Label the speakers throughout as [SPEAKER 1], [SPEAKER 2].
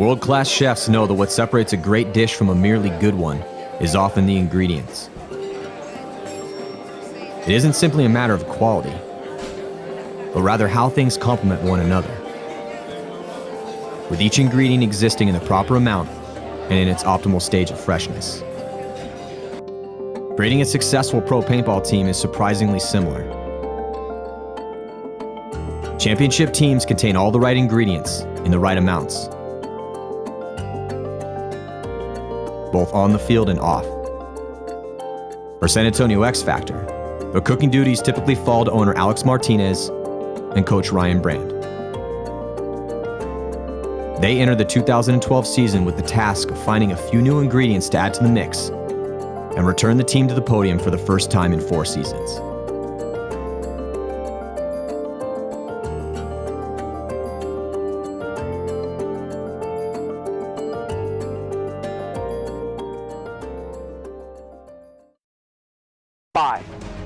[SPEAKER 1] World-class chefs know that what separates a great dish from a merely good one is often the ingredients. It isn't simply a matter of quality, but rather how things complement one another, with each ingredient existing in the proper amount and in its optimal stage of freshness. Creating a successful pro paintball team is surprisingly similar. Championship teams contain all the right ingredients in the right amounts, both on the field and off. For San Antonio X Factor, the cooking duties typically fall to owner Alex Martinez and coach Ryan Brand. They enter the 2012 season with the task of finding a few new ingredients to add to the mix and return the team to the podium for the first time in 4 seasons.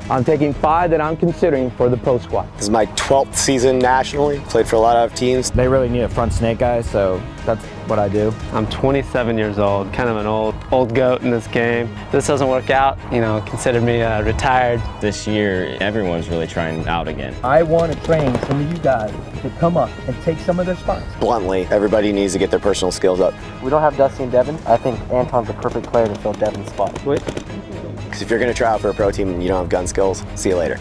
[SPEAKER 2] I'm taking 5 that I'm considering for the pro squad.
[SPEAKER 3] This is my 12th season nationally. Played for a lot of teams.
[SPEAKER 4] They really need a front snake guy, so that's what I do.
[SPEAKER 5] I'm 27 years old, kind of an old goat in this game. If this doesn't work out, consider me retired.
[SPEAKER 6] This year, everyone's really trying out again.
[SPEAKER 7] I want to train some of you guys to come up and take some of their spots.
[SPEAKER 3] Bluntly, everybody needs to get their personal skills up.
[SPEAKER 7] We don't have Dusty and Devin. I think Anton's the perfect player to fill Devin's spot.
[SPEAKER 3] Because if you're going to try out for a pro team and you don't have gun skills, see you later.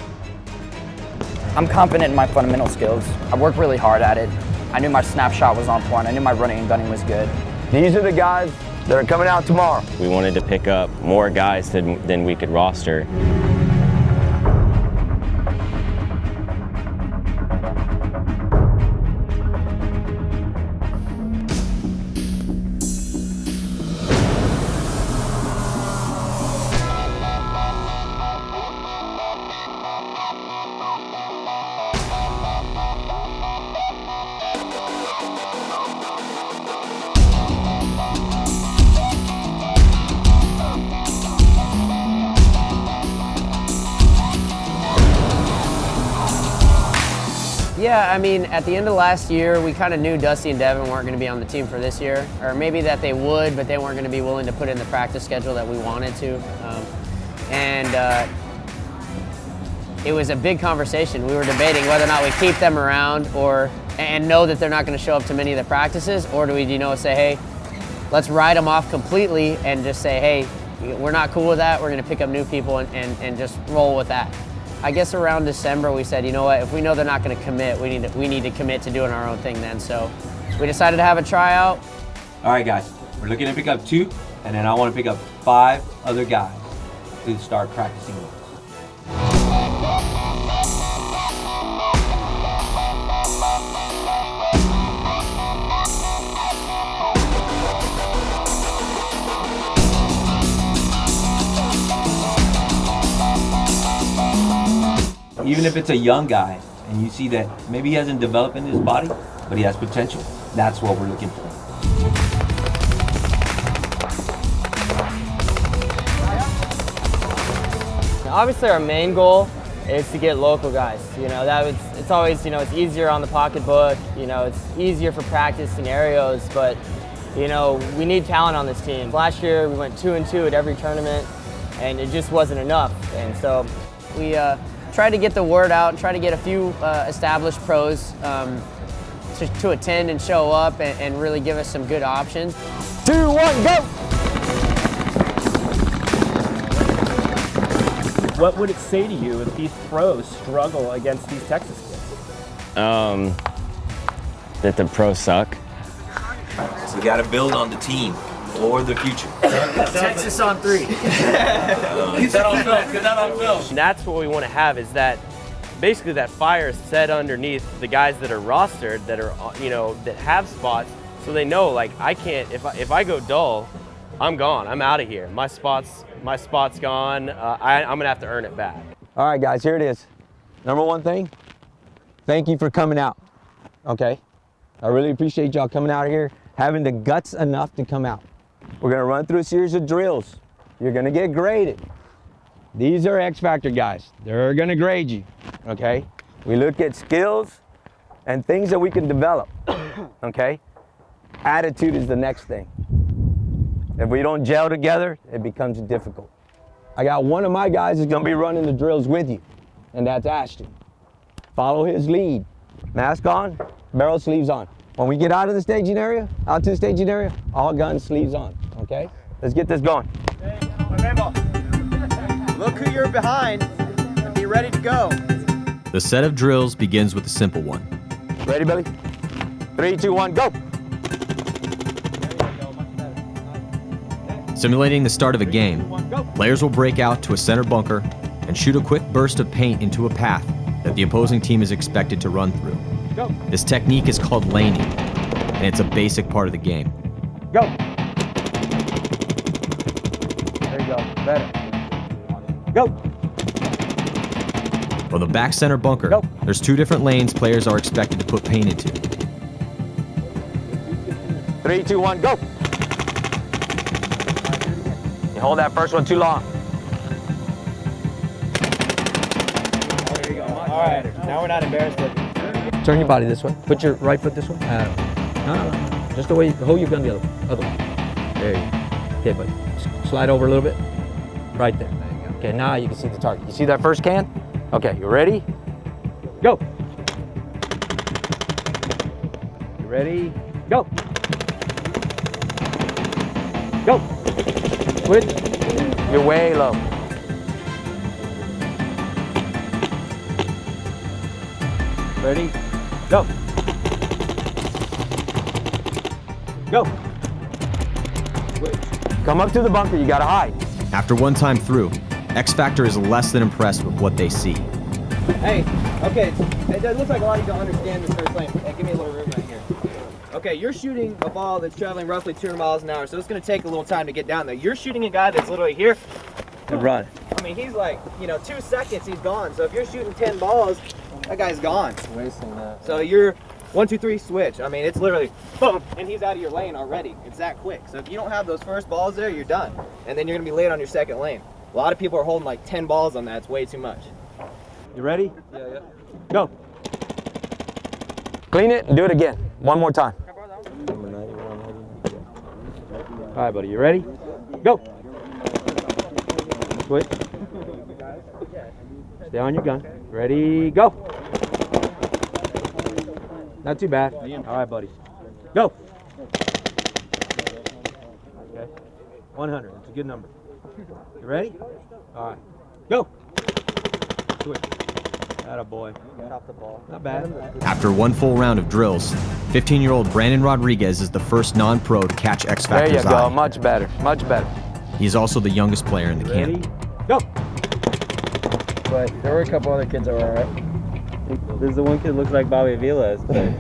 [SPEAKER 8] I'm confident in my fundamental skills. I work really hard at it. I knew my snapshot was on point. I knew my running and gunning was good.
[SPEAKER 2] These are the guys that are coming out tomorrow.
[SPEAKER 6] We wanted to pick up more guys than we could roster.
[SPEAKER 9] Yeah, I mean, at the end of last year, we kind of knew Dusty and Devin weren't going to be on the team for this year, or maybe that they would, but they weren't going to be willing to put in the practice schedule that we wanted to. It was a big conversation. We were debating whether or not we keep them around and know that they're not going to show up to many of the practices, or do we, say, hey, let's write them off completely and just say, hey, we're not cool with that. We're going to pick up new people and just roll with that. I guess around December we said, you know what, if we know they're not going to commit, we need to commit to doing our own thing then. So we decided to have a tryout.
[SPEAKER 10] All right, guys, we're looking to pick up 2, and then I want to pick up 5 other guys to start practicing with. Even if it's a young guy and you see that maybe he hasn't developed in his body, but he has potential, that's what we're looking for.
[SPEAKER 11] Obviously our main goal is to get local guys. It's always, it's easier on the pocketbook, it's easier for practice scenarios, but we need talent on this team. Last year we went 2-2 at every tournament and it just wasn't enough. And so we try to get the word out and try to get a few established pros to attend and show up and really give us some good options.
[SPEAKER 2] 2, 1, go!
[SPEAKER 7] What would it say to you if these pros struggle against these Texas kids?
[SPEAKER 6] That the pros suck.
[SPEAKER 10] So we got to build on the team for the future.
[SPEAKER 9] Texas on 3.
[SPEAKER 11] Get that on film. And that's what we want to have, is that basically that fire is set underneath the guys that are rostered, that are that have spots, so they know, like, I can't, if I go dull, I'm gone. I'm out of here. My spot's gone. I'm gonna have to earn it back.
[SPEAKER 2] All right, guys, here it is. Number one thing, thank you for coming out, okay? I really appreciate y'all coming out here, having the guts enough to come out. We're gonna run through a series of drills. You're gonna get graded. These are X Factor guys. They're gonna grade you, okay? We look at skills and things that we can develop, okay? Attitude is the next thing. If we don't gel together, it becomes difficult. I got one of my guys is gonna be running the drills with you, and that's Ashton. Follow his lead. Mask on, barrel sleeves on. When we get out of the staging area, out to the staging area, all gun sleeves on, okay? Let's get this going.
[SPEAKER 12] Look who you're behind and be ready to go.
[SPEAKER 1] The set of drills begins with a simple one.
[SPEAKER 2] Ready, Billy? 3, 2, 1, go!
[SPEAKER 1] Simulating the start of a game, players will break out to a center bunker and shoot a quick burst of paint into a path that the opposing team is expected to run through. This technique is called laning, and it's a basic part of the game.
[SPEAKER 2] Go! There you go, better. Go!
[SPEAKER 1] From the back center bunker, there's 2 different lanes players are expected to put paint into.
[SPEAKER 2] 3, 2, 1, go! You hold that first one too long.
[SPEAKER 11] There you go. All right, now we're not embarrassed of you.
[SPEAKER 2] Turn your body this way. Put your right foot this way. No. Just the way, hold your gun the other way. There you go. Okay, buddy. Slide over a little bit. Right there. Okay, now you can see the target. You see that first can? Okay, you ready? Go. You ready? Go. Go. Switch. You're way low. Ready? Go. Go. Switch. Come up to the bunker, you gotta hide.
[SPEAKER 1] After one time through, X Factor is less than impressed with what they see.
[SPEAKER 12] Hey, okay, it looks like a lot of you don't understand this first lane. Hey, give me a little room right here. Okay, you're shooting a ball that's traveling roughly 200 miles an hour, so it's gonna take a little time to get down there. You're shooting a guy that's literally here.
[SPEAKER 2] And run.
[SPEAKER 12] I mean, he's like, 2 seconds, he's gone. So if you're shooting 10 balls, that guy's gone.
[SPEAKER 11] Wasting that.
[SPEAKER 12] So you're 1, 2, 3, switch. I mean, it's literally boom, and he's out of your lane already. It's that quick. So if you don't have those first balls there, you're done. And then you're gonna be late on your second lane. A lot of people are holding like 10 balls on that. It's way too much.
[SPEAKER 2] You ready?
[SPEAKER 12] Yeah.
[SPEAKER 2] Go. Clean it and do it again. One more time. All right, buddy, you ready? Go. Switch. Stay on your gun. Ready, go. Not too bad. All right, buddy. Go. Okay. 100. That's a good number. You ready? All right. Go. Switch. Atta boy.
[SPEAKER 11] Drop the ball.
[SPEAKER 2] Not bad.
[SPEAKER 1] After one full round of drills, 15-year-old Brandon Rodriguez is the first non-pro to catch X
[SPEAKER 2] There
[SPEAKER 1] Factor's
[SPEAKER 2] you go.
[SPEAKER 1] eye.
[SPEAKER 2] Much better. Much better.
[SPEAKER 1] He is also the youngest player in the
[SPEAKER 2] Ready?
[SPEAKER 1] camp.
[SPEAKER 2] Go.
[SPEAKER 11] But there were a couple other kids that were all right.
[SPEAKER 5] There's the one kid looks like Bobby Vilas, but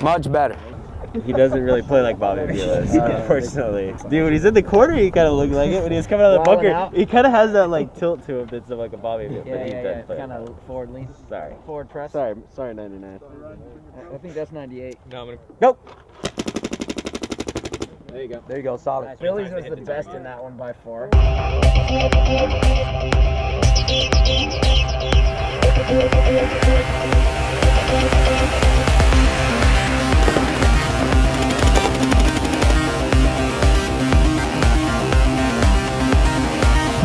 [SPEAKER 2] Much better.
[SPEAKER 5] he doesn't really play like Bobby Vilas, unfortunately. Dude, when he's in the corner, he kind of looks like it. When he's coming out of the
[SPEAKER 11] Wilding
[SPEAKER 5] bunker,
[SPEAKER 11] out.
[SPEAKER 5] he kind of has that like tilt to him that's like a Bobby Vilas.
[SPEAKER 11] Yeah,
[SPEAKER 5] but he
[SPEAKER 11] yeah,
[SPEAKER 5] doesn't
[SPEAKER 11] yeah.
[SPEAKER 5] play.
[SPEAKER 11] Kind of forward lean.
[SPEAKER 5] Sorry.
[SPEAKER 11] Forward press.
[SPEAKER 5] Sorry, 99.
[SPEAKER 11] I think that's 98.
[SPEAKER 5] No, I'm gonna...
[SPEAKER 2] Go.
[SPEAKER 12] There you go.
[SPEAKER 2] There you go. Solid.
[SPEAKER 11] Phillies was the best in that one by far.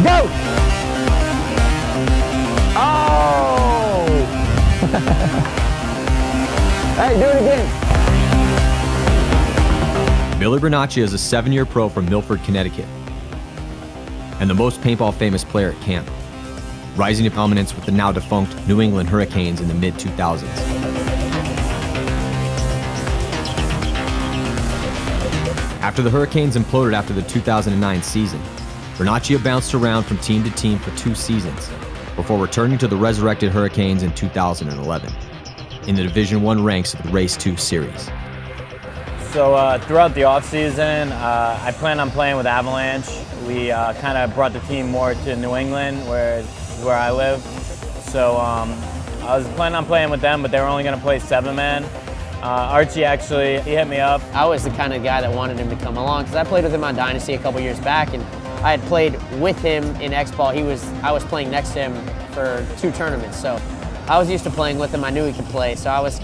[SPEAKER 2] Go! Oh! Hey, do it again.
[SPEAKER 1] Billy Bernacchi is a 7-year pro from Milford, Connecticut, and the most paintball famous player at camp, rising to prominence with the now defunct New England Hurricanes in the mid-2000s. After the Hurricanes imploded after the 2009 season, Bernacchi bounced around from team to team for 2 seasons before returning to the resurrected Hurricanes in 2011 in the Division I ranks of the Race 2 series.
[SPEAKER 13] So throughout the offseason, I plan on playing with Avalanche. We kind of brought the team more to New England, where I live. So I was planning on playing with them, but they were only going to play 7-man. Archie actually, he hit me up.
[SPEAKER 9] I was the kind of guy that wanted him to come along because I played with him on Dynasty a couple years back, and I had played with him in X-Ball. I was playing next to him for 2 tournaments, so I was used to playing with him. I knew he could play, so I was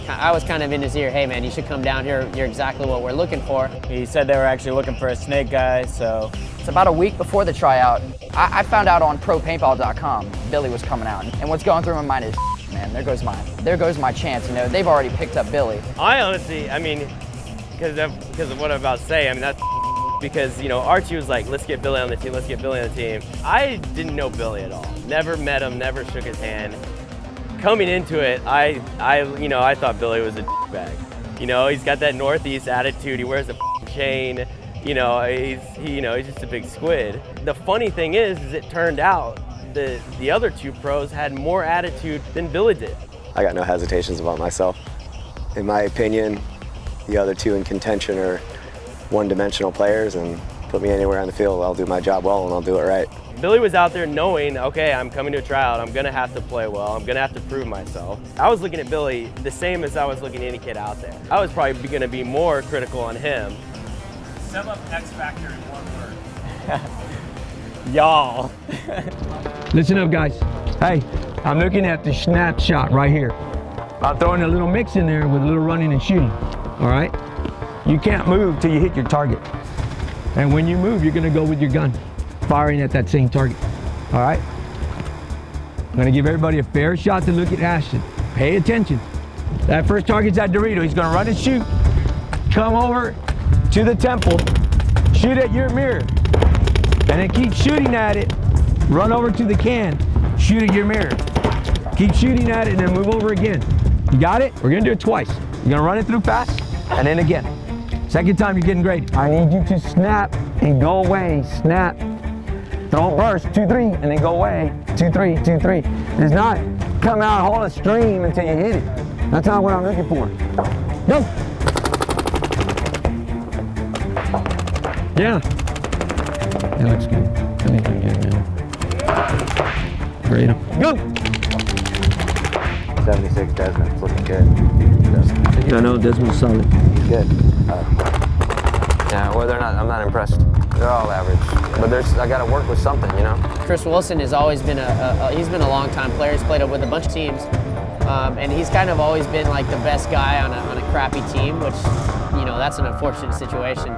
[SPEAKER 9] kind of in his ear. Hey, man, you should come down here. You're exactly what we're looking for.
[SPEAKER 13] He said they were actually looking for a snake guy, so.
[SPEAKER 8] It's about a week before the tryout. I found out on propaintball.com Billy was coming out, and what's going through my mind is, man, there goes my chance. You know, they've already picked up Billy.
[SPEAKER 14] I honestly, I mean, because of what I'm about to say, I mean, that's because, you know, Archie was like, let's get Billy on the team, let's get Billy on the team. I didn't know Billy at all. Never met him, never shook his hand. Coming into it, I thought Billy was a bag. You know, he's got that Northeast attitude. He wears a chain. You know, he's just a big squid. The funny thing is it turned out the other two pros had more attitude than Billy did.
[SPEAKER 3] I got no hesitations about myself. In my opinion, the other two in contention are one-dimensional players, and put me anywhere on the field, I'll do my job well and I'll do it right.
[SPEAKER 14] Billy was out there knowing, okay, I'm coming to a tryout, I'm gonna have to play well, I'm gonna have to prove myself. I was looking at Billy the same as I was looking at any kid out there. I was probably gonna be more critical on him.
[SPEAKER 7] Sum up X Factor in one word.
[SPEAKER 13] Y'all.
[SPEAKER 2] Listen up, guys. Hey, I'm looking at the snapshot right here. I'm throwing a little mix in there with a little running and shooting, all right? You can't move till you hit your target. And when you move, you're gonna go with your gun, firing at that same target, all right? I'm gonna give everybody a fair shot to look at Ashton. Pay attention. That first target's at Dorito. He's gonna run and shoot. Come over to the temple, shoot at your mirror, and then keep shooting at it. Run over to the can, shoot at your mirror. Keep shooting at it and then move over again. You got it? We're gonna do it twice. You're gonna run it through fast, and then again. Second time, you're getting great. I need you to snap and go away. Snap. Don't burst. 2, 3, and then go away. 2, 3, 2, 3. It's not come out, hold a stream until you hit it. That's not what I'm looking for. Go. Yeah. That looks good. That looks good, man. Great. Go.
[SPEAKER 4] 76 Desmond, it's looking good.
[SPEAKER 2] I know Desmond's solid.
[SPEAKER 4] He's good.
[SPEAKER 2] Yeah, whether or not, I'm not impressed. They're all average. But I got to work with something, you know?
[SPEAKER 9] Chris Wilson has always been he's been a long-time player. He's played with a bunch of teams. And he's kind of always been like the best guy on a crappy team, which, you know, that's an unfortunate situation.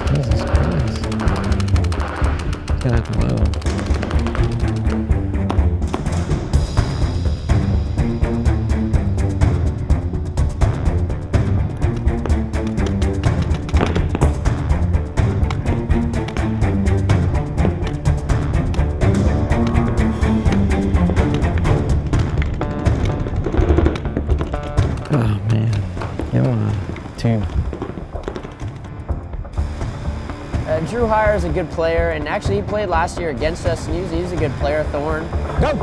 [SPEAKER 2] Jesus Christ. God, wow.
[SPEAKER 9] Drew Hire is a good player, and actually he played last year against us, and he's a good player, Thorne.
[SPEAKER 2] Go!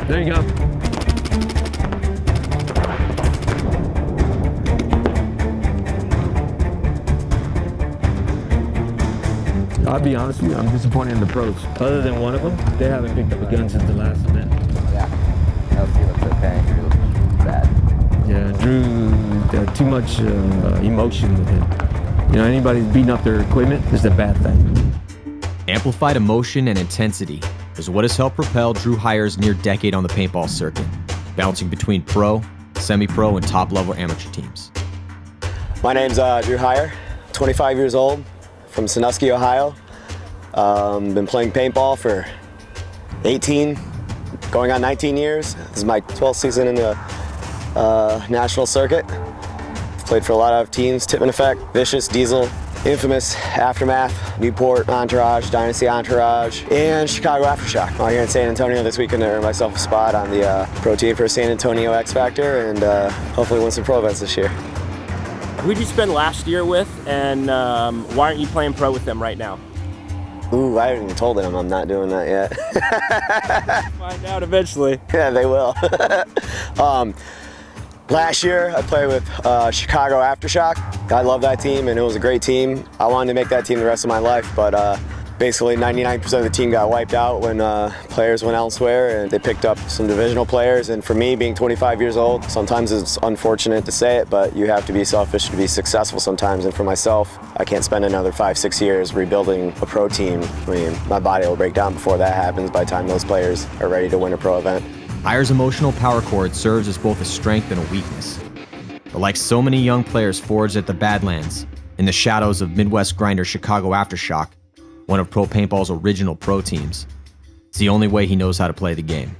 [SPEAKER 2] There you go. I'll be honest with you, I'm disappointed in the pros. Other than one of them, they haven't picked up a gun since the last event.
[SPEAKER 4] Yeah, LC looks okay, Drew looks bad.
[SPEAKER 2] Yeah, Drew, too much emotion with him. You know, anybody who's beating up their equipment is a bad thing.
[SPEAKER 1] Amplified emotion and intensity is what has helped propel Drew Hire's near decade on the paintball circuit, bouncing between pro, semi-pro, and top-level amateur teams.
[SPEAKER 3] My name's Drew Hire, 25 years old, from Sandusky, Ohio. Been playing paintball for 18, going on 19 years. This is my 12th season in the national circuit. Played for a lot of teams: Tippin Effect, Vicious, Diesel, Infamous, Aftermath, Newport, Entourage, Dynasty Entourage, and Chicago Aftershock. I'm out here in San Antonio this weekend to earn myself a spot on the pro team for San Antonio X Factor, and hopefully win some pro events this year.
[SPEAKER 7] Who did you spend last year with, and why aren't you playing pro with them right now?
[SPEAKER 3] Ooh, I haven't even told them I'm not doing that yet.
[SPEAKER 7] Find out eventually.
[SPEAKER 3] Yeah, they will. Last year, I played with Chicago Aftershock. I love that team, and it was a great team. I wanted to make that team the rest of my life, but Basically 99% of the team got wiped out when players went elsewhere, and they picked up some divisional players. And for me, being 25 years old, sometimes it's unfortunate to say it, but you have to be selfish to be successful sometimes. And for myself, I can't spend another 5-6 years rebuilding a pro team. I mean, my body will break down before that happens by the time those players are ready to win a pro event.
[SPEAKER 1] Higher's emotional power cord serves as both a strength and a weakness. But like so many young players forged at the Badlands, in the shadows of Midwest grinder Chicago Aftershock, one of Pro Paintball's original pro teams, it's the only way he knows how to play the game.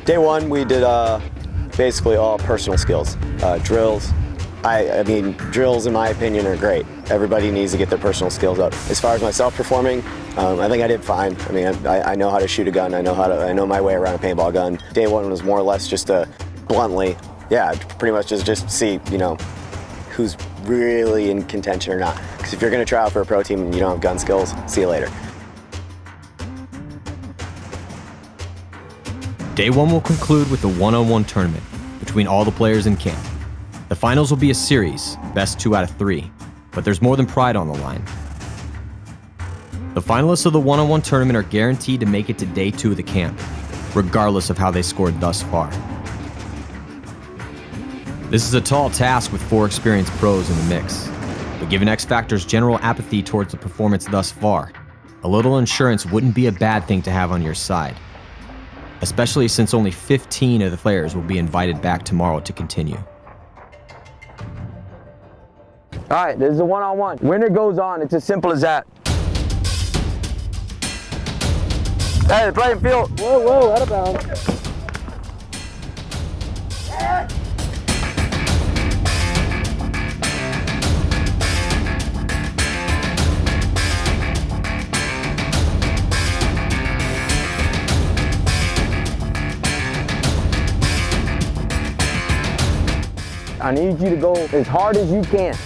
[SPEAKER 3] Day one, we did basically all personal skills, drills. I mean, drills in my opinion are great. Everybody needs to get their personal skills up. As far as myself performing, I think I did fine. I mean, I know how to shoot a gun. I know my way around a paintball gun. Day one was more or less just bluntly, yeah, pretty much just see, you know, who's really in contention or not. Because if you're going to try out for a pro team and you don't have gun skills, see you later.
[SPEAKER 1] Day one will conclude with a one-on-one tournament between all the players in camp. The finals will be a series, best 2 out of 3, but there's more than pride on the line. The finalists of the one-on-one tournament are guaranteed to make it to day 2 of the camp, regardless of how they scored thus far. This is a tall task with 4 experienced pros in the mix, but given X Factor's general apathy towards the performance thus far, a little insurance wouldn't be a bad thing to have on your side, especially since only 15 of the players will be invited back tomorrow to continue.
[SPEAKER 2] All right, this is a one-on-one. Winner goes on. It's as simple as that. Hey, the playing field.
[SPEAKER 11] Whoa, out of bounds.
[SPEAKER 2] I need you to go as hard as you can.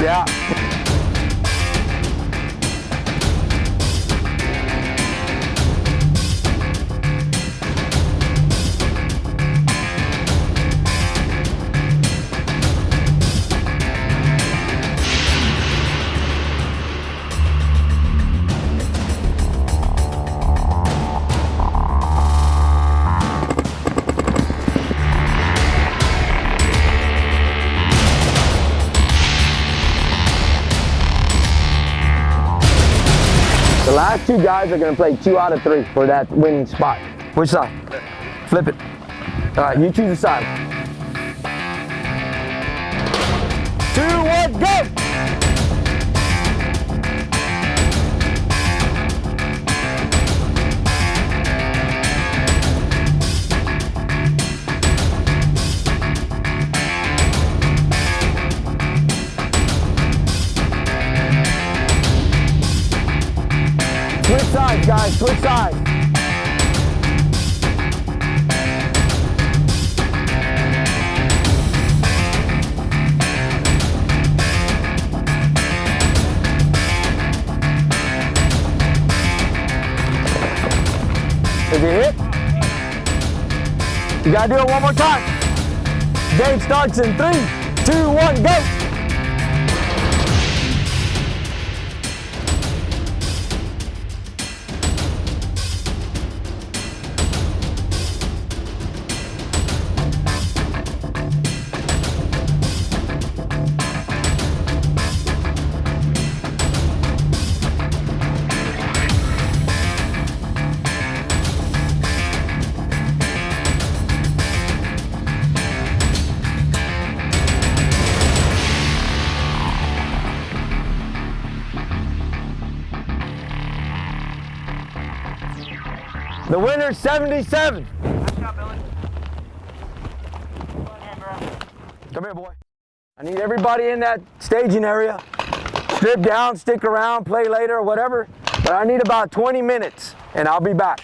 [SPEAKER 2] Yeah. The last 2 guys are going to play 2 out of 3 for that winning spot. Which side? Flip it. All right, you choose a side. 2, 1, go! Switch sides, guys, switch sides. Is it hit? You gotta do it one more time. Game starts in 3, 2, 1, go! The winner's 77. Nice job, Billy. Come here, boy. I need everybody in that staging area. Strip down, stick around, play later, or whatever. But I need about 20 minutes, and I'll be back.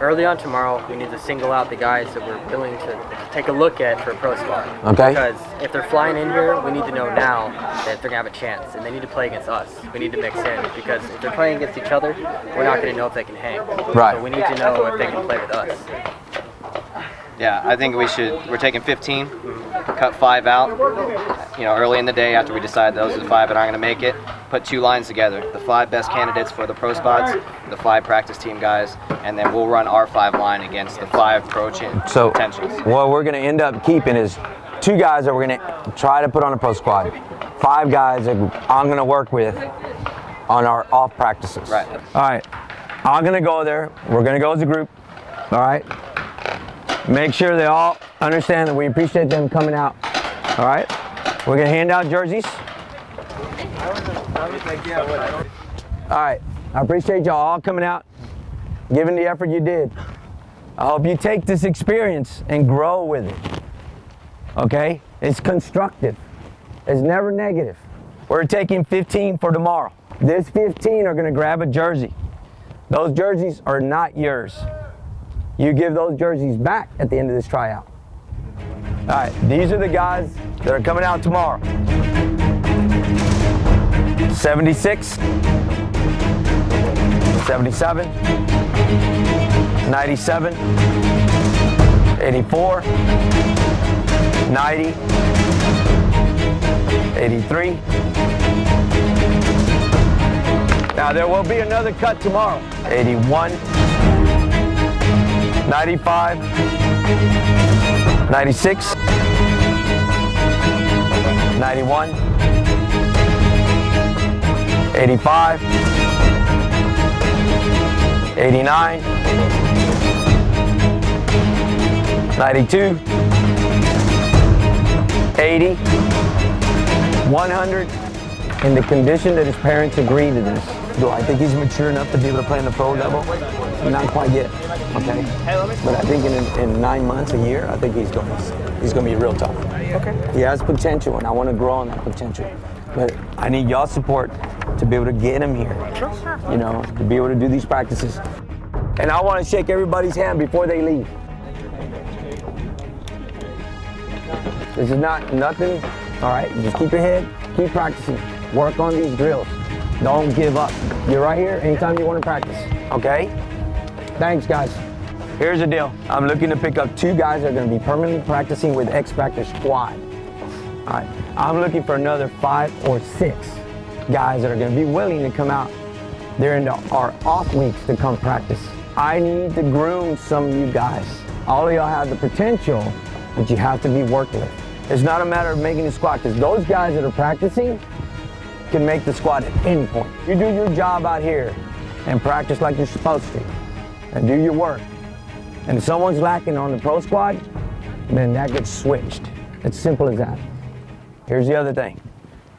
[SPEAKER 11] Early on tomorrow, we need to single out the guys that we're willing to take a look at for a pro spot.
[SPEAKER 2] Okay.
[SPEAKER 11] Because if they're flying in here, we need to know now that they're going to have a chance, and they need to play against us. We need to mix in, because if they're playing against each other, we're not going to know if they can hang.
[SPEAKER 2] Right.
[SPEAKER 11] So we need to know if they can play with us.
[SPEAKER 12] Yeah, I think we're taking 15, cut 5 out, you know, early in the day after we decide those are the 5 that aren't going to make it, put 2 lines together, the 5 best candidates for the pro spots, the 5 practice team guys, and then we'll run our 5 line against the 5 pro
[SPEAKER 2] So
[SPEAKER 12] potentials.
[SPEAKER 2] what we're going to end up keeping is 2 guys that we're going to try to put on a pro squad, 5 guys that I'm going to work with on our off practices.
[SPEAKER 12] Right.
[SPEAKER 2] All right, I'm going to go there. We're going to go as a group. All right. Make sure they all understand that we appreciate them coming out. All right. We're going to hand out jerseys. All right. I appreciate y'all all coming out, giving the effort you did. I hope you take this experience and grow with it. Okay? It's constructive. It's never negative. We're taking 15 for tomorrow. This 15 are going to grab a jersey. Those jerseys are not yours. You give those jerseys back at the end of this tryout. All right, these are the guys that are coming out tomorrow. 76, 77, 97, 84, 90, 83. Now there will be another cut tomorrow. 81, 95, 96, 91, 85, 89, 92, 80, 100, in the condition that his parents agree to this. Do I think he's mature enough to be able to play on the pro level? Not quite yet, okay? But I think in 9 months, a year, I think he's going to be real tough. Okay. He has potential, and I want to grow on that potential. But I need y'all's support to be able to get him here. You know, to be able to do these practices. And I want to shake everybody's hand before they leave. This is nothing, all right? Just keep your head, keep practicing. Work on these drills. Don't give up. You're right here anytime you want to practice, okay? Thanks, guys. Here's the deal. I'm looking to pick up 2 guys that are going to be permanently practicing with X Factor Squad. All right, I'm looking for another 5 or 6 guys that are going to be willing to come out during our off weeks to come practice. I need to groom some of you guys. All of y'all have the potential, but you have to be worked with. It's not a matter of making the squad, because those guys that are practicing can make the squad at any point. You do your job out here and practice like you're supposed to and do your work. And if someone's lacking on the pro squad, then that gets switched. It's simple as that. Here's the other thing.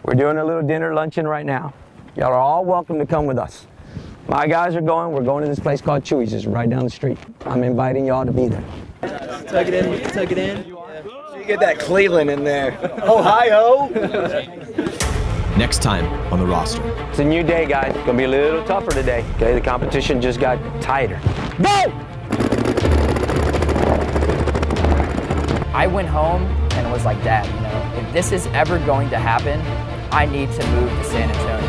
[SPEAKER 2] We're doing a little dinner luncheon right now. Y'all are all welcome to come with us. My guys are going. We're going to this place called Chewy's. It's right down the street. I'm inviting y'all to be there.
[SPEAKER 12] Tug it in, tug it in. So you get that Cleveland in there. Ohio!
[SPEAKER 1] Next time on the roster.
[SPEAKER 2] It's a new day, guys. It's gonna be a little tougher today. Okay, the competition just got tighter. Go!
[SPEAKER 8] I went home and was like, Dad, you know, if this is ever going to happen, I need to move to San Antonio.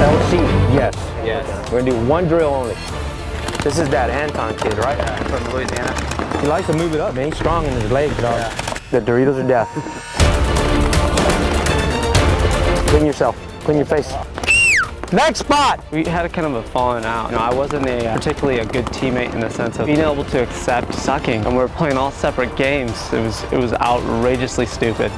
[SPEAKER 2] LC, yes. Yes. We're gonna do 1 drill only. This is that Anton kid, right?
[SPEAKER 12] Yeah, from Louisiana.
[SPEAKER 2] He likes to move it up, man. He's strong in his legs, dog.
[SPEAKER 12] Yeah.
[SPEAKER 2] The Doritos are death. Clean yourself. Clean your face. Next spot!
[SPEAKER 5] We had a kind of a falling out. You know, I wasn't particularly a good teammate in the sense of being able to accept sucking. And we were playing all separate games. It was outrageously stupid.